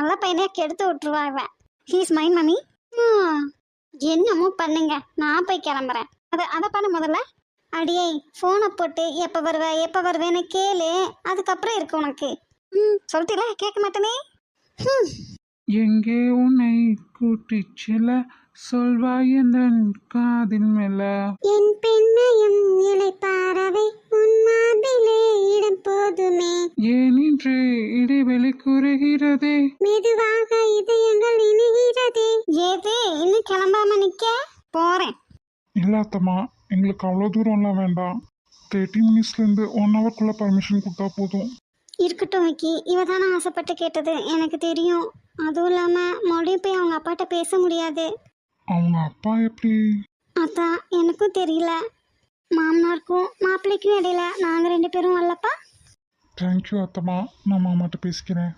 நல்ல பையனே கெடுத்து விட்டுருவா இவன். He's mind mummy. என்னமோ பண்ணுங்க, நான் போய் கிளம்புறேன். அதை பண்ண முதல்ல. அடியே ஃபோனை போட்டு எப்போ வருவேன்னு கேளு, அதுக்கப்புறம் இருக்கு உனக்கு. சொல்லிட்டீல கேட்க மாட்டேனே. எங்கே உன்னை கூட்டிச்செல்ல சொல்வாய் எந்தன் காதில் மெல்ல. என் பெண்ணையும் இலை பாரவை உன் மாதிலே இடம் போதுமே. ஏன் இன்று இடைவெளி குறைகிறதே. மெதுவாக இதயங்கள் இணைகிறதே. ஏது இன்னும் கிளம்பாம நிக்க போறேன். இல்லாத்தம்மா, எங்களுக்கு அவ்வளோ தூரம்லாம் வேண்டாம். 30 மினிட்ஸ்லேருந்து 1 ஹவர்க்குள்ளே பர்மிஷன் கொடுத்தா போதும். இருக்கட்டும் விக்கி, இவ தானே ஆசைப்பட்டு கேட்டது, எனக்கு தெரியும். அதுவும் இல்லாமல் மறுபடியும் போய் அவங்க அப்பாட்ட பேச முடியாது. அவங்க அப்பா எப்படி? அதான் எனக்கும் தெரியல. மாமனாருக்கும் மாப்பிள்ளைக்கும் இடையில நாங்கள் 2 பேரும் வரலப்பா. தேங்க்யூ அத்தம்மா, நான் மாமாட்ட பேசிக்கிறேன்.